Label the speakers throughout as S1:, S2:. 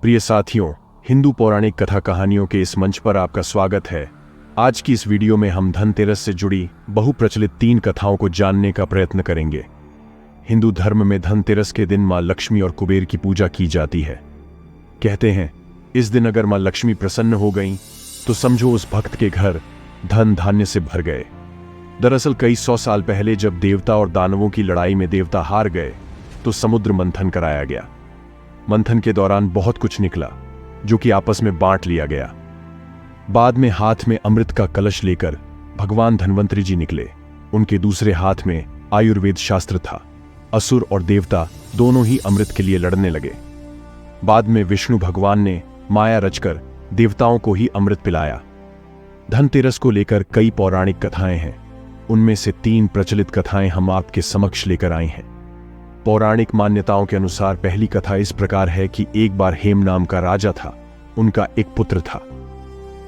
S1: प्रिय साथियों, हिंदू पौराणिक कथा कहानियों के इस मंच पर आपका स्वागत है। आज की इस वीडियो में हम धनतेरस से जुड़ी बहुप्रचलित 3 कथाओं को जानने का प्रयत्न करेंगे। हिंदू धर्म में धनतेरस के दिन मां लक्ष्मी और कुबेर की पूजा की जाती है। कहते हैं, इस दिन अगर मां लक्ष्मी प्रसन्न हो गईं, तो समझो उस भक्त के घर धन धान्य से भर गए। दरअसल कई 100 साल पहले जब देवता और दानवों की लड़ाई में देवता हार गए, तो समुद्र मंथन कराया गया। मंथन के दौरान बहुत कुछ निकला, जो कि आपस में बांट लिया गया। बाद में हाथ में अमृत का कलश लेकर भगवान धन्वंतरी जी निकले। उनके दूसरे हाथ में आयुर्वेद शास्त्र था। असुर और देवता दोनों ही अमृत के लिए लड़ने लगे। बाद में विष्णु भगवान ने माया रचकर देवताओं को ही अमृत पिलाया। धनतेरस को लेकर कई पौराणिक कथाएं हैं। उनमें से 3 प्रचलित कथाएं हम आपके समक्ष लेकर आए हैं। पौराणिक मान्यताओं के अनुसार पहली कथा इस प्रकार है कि एक बार हेम नाम का राजा था। उनका एक पुत्र था।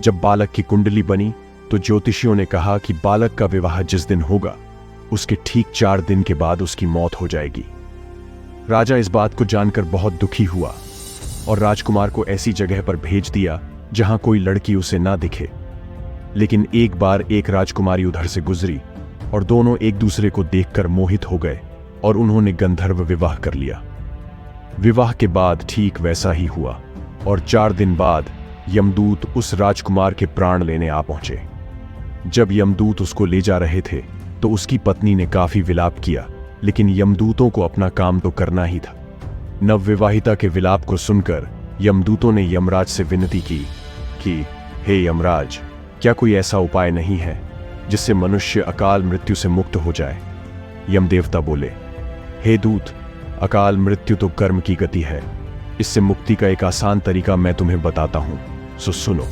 S1: जब बालक की कुंडली बनी, तो ज्योतिषियों ने कहा कि बालक का विवाह जिस दिन होगा, उसके ठीक 4 दिन के बाद उसकी मौत हो जाएगी। राजा इस बात को जानकर बहुत दुखी हुआ और राजकुमार को ऐसी जगह पर भेज दिया जहां कोई लड़की उसे ना दिखे। लेकिन एक बार एक राजकुमारी उधर से गुजरी और दोनों एक दूसरे को देखकर मोहित हो गए और उन्होंने गंधर्व विवाह कर लिया। विवाह के बाद ठीक वैसा ही हुआ और 4 दिन बाद यमदूत उस राजकुमार के प्राण लेने आ पहुंचे। जब यमदूत उसको ले जा रहे थे, तो उसकी पत्नी ने काफी विलाप किया, लेकिन यमदूतों को अपना काम तो करना ही था। नवविवाहिता के विलाप को सुनकर यमदूतों ने यमराज से विनती की कि हे यमराज, क्या कोई ऐसा उपाय नहीं है जिससे मनुष्य अकाल मृत्यु से मुक्त हो जाए? यमदेवता बोले, हे दूत, अकाल मृत्यु तो कर्म की गति है। इससे मुक्ति का एक आसान तरीका मैं तुम्हें बताता हूं, सो सुनो।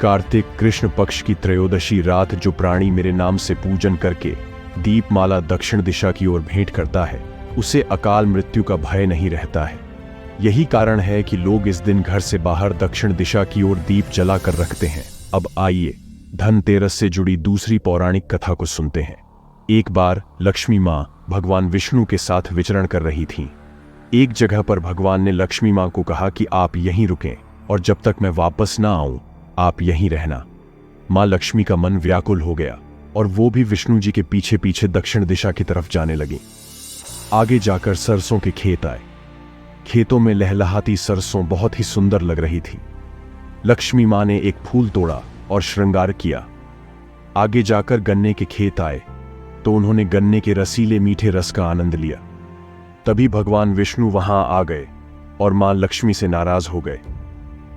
S1: कार्तिक कृष्ण पक्ष की त्रयोदशी रात जो प्राणी मेरे नाम से पूजन करके दीपमाला दक्षिण दिशा की ओर भेंट करता है, उसे अकाल मृत्यु का भय नहीं रहता है। यही कारण है कि लोग इस दिन घर से बाहर दक्षिण दिशा की ओर दीप जला कर रखते हैं। अब आइए धनतेरस से जुड़ी दूसरी पौराणिक कथा को सुनते हैं। एक बार लक्ष्मी मां भगवान विष्णु के साथ विचरण कर रही थीं। एक जगह पर भगवान ने लक्ष्मी मां को कहा कि आप यहीं रुकें और जब तक मैं वापस ना आऊं, आप यहीं रहना। मां लक्ष्मी का मन व्याकुल हो गया और वो भी विष्णु जी के पीछे पीछे दक्षिण दिशा की तरफ जाने लगी। आगे जाकर सरसों के खेत आए। खेतों में लहलहाती सरसों बहुत ही सुंदर लग रही थी। लक्ष्मी मां ने एक फूल तोड़ा और श्रृंगार किया। आगे जाकर गन्ने के खेत आए, तो उन्होंने गन्ने के रसीले मीठे रस का आनंद लिया। तभी भगवान विष्णु वहां आ गए और मां लक्ष्मी से नाराज हो गए।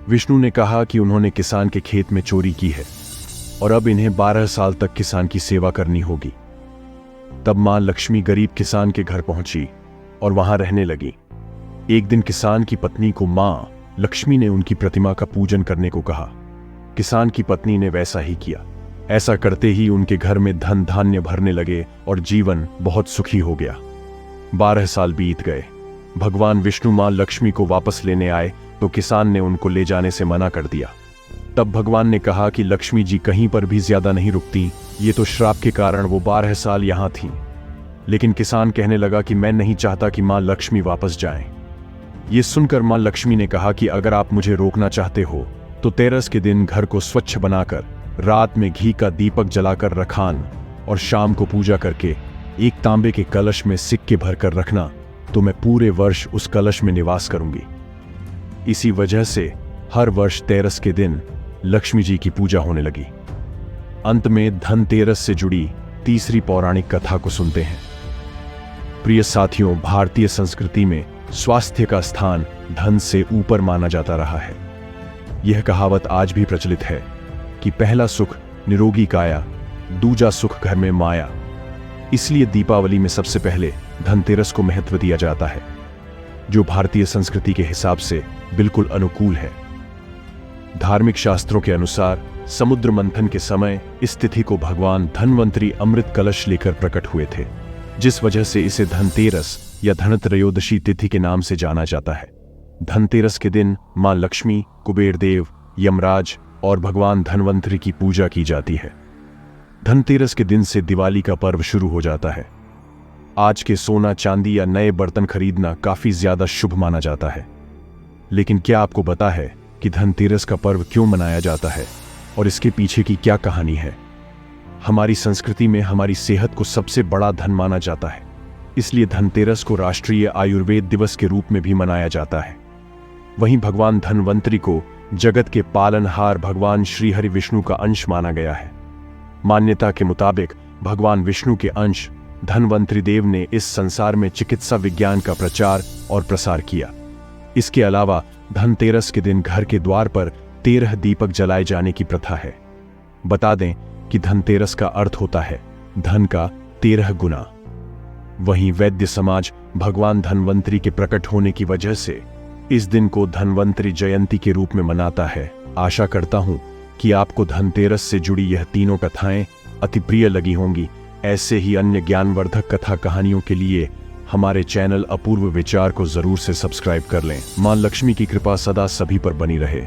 S1: विष्णु ने कहा कि उन्होंने किसान के खेत में चोरी की है और अब इन्हें 12 साल तक किसान की सेवा करनी होगी। तब मां लक्ष्मी गरीब किसान के घर पहुंची और वहां रहने लगी। एक दिन किसान की पत्नी को मां लक्ष्मी ने उनकी प्रतिमा का पूजन करने को कहा। किसान की पत्नी ने वैसा ही किया। ऐसा करते ही उनके घर में धन धान्य भरने लगे और जीवन बहुत सुखी हो गया। 12 साल बीत गए। भगवान विष्णु मां लक्ष्मी को वापस लेने आए, तो किसान ने उनको ले जाने से मना कर दिया। तब भगवान ने कहा कि लक्ष्मी जी कहीं पर भी ज्यादा नहीं रुकती, ये तो श्राप के कारण वो 12 साल यहां थीं। लेकिन किसान कहने लगा कि मैं नहीं चाहता कि मां लक्ष्मी वापस जाएं। ये सुनकर मां लक्ष्मी ने कहा कि अगर आप मुझे रोकना चाहते हो, तो तेरस के दिन घर को स्वच्छ बनाकर रात में घी का दीपक जलाकर रखान और शाम को पूजा करके एक तांबे के कलश में सिक्के भरकर रखना, तो मैं पूरे वर्ष उस कलश में निवास करूंगी। इसी वजह से हर वर्ष तेरस के दिन लक्ष्मी जी की पूजा होने लगी। अंत में धनतेरस से जुड़ी तीसरी पौराणिक कथा को सुनते हैं। प्रिय साथियों, भारतीय संस्कृति में स्वास्थ्य का स्थान धन से ऊपर माना जाता रहा है। यह कहावत आज भी प्रचलित है कि पहला सुख निरोगी काया, दूजा सुख घर में माया। इसलिए दीपावली में सबसे पहले धनतेरस को महत्व दिया जाता है, जो भारतीय संस्कृति के हिसाब से बिल्कुल अनुकूल है। धार्मिक शास्त्रों के अनुसार समुद्र मंथन के समय इस तिथि को भगवान धन्वंतरी अमृत कलश लेकर प्रकट हुए थे, जिस वजह से इसे धनतेरस या धनत्रयोदशी तिथि के नाम से जाना जाता है। धनतेरस के दिन मां लक्ष्मी, कुबेर देव, यमराज और भगवान धन्वंतरी की पूजा की जाती है। धनतेरस के दिन से दिवाली का पर्व शुरू हो जाता है। आज के सोना चांदी या नए बर्तन खरीदना काफी ज्यादा शुभ माना जाता है। लेकिन क्या आपको पता है कि धनतेरस का पर्व क्यों मनाया जाता है और इसके पीछे की क्या कहानी है? हमारी संस्कृति में हमारी सेहत को सबसे बड़ा धन माना जाता है, इसलिए धनतेरस को राष्ट्रीय आयुर्वेद दिवस के रूप में भी मनाया जाता है। वहीं भगवान धन्वंतरि को जगत के पालनहार भगवान श्री हरि विष्णु का अंश माना गया है। मान्यता के मुताबिक भगवान विष्णु के अंश धन्वंतरि देव ने इस संसार में चिकित्सा विज्ञान का प्रचार और प्रसार किया। इसके अलावा धनतेरस के दिन घर के द्वार पर 13 दीपक जलाए जाने की प्रथा है। बता दें कि धनतेरस का अर्थ होता है धन का 13 गुना। वहीं वैद्य समाज भगवान धन्वंतरि के प्रकट होने की वजह से इस दिन को धन्वंतरि जयंती के रूप में मनाता है। आशा करता हूं कि आपको धनतेरस से जुड़ी यह तीनों कथाएं अति प्रिय लगी होंगी। ऐसे ही अन्य ज्ञानवर्धक कथा कहानियों के लिए हमारे चैनल अपूर्व विचार को जरूर से सब्सक्राइब कर लें। मां लक्ष्मी की कृपा सदा सभी पर बनी रहे।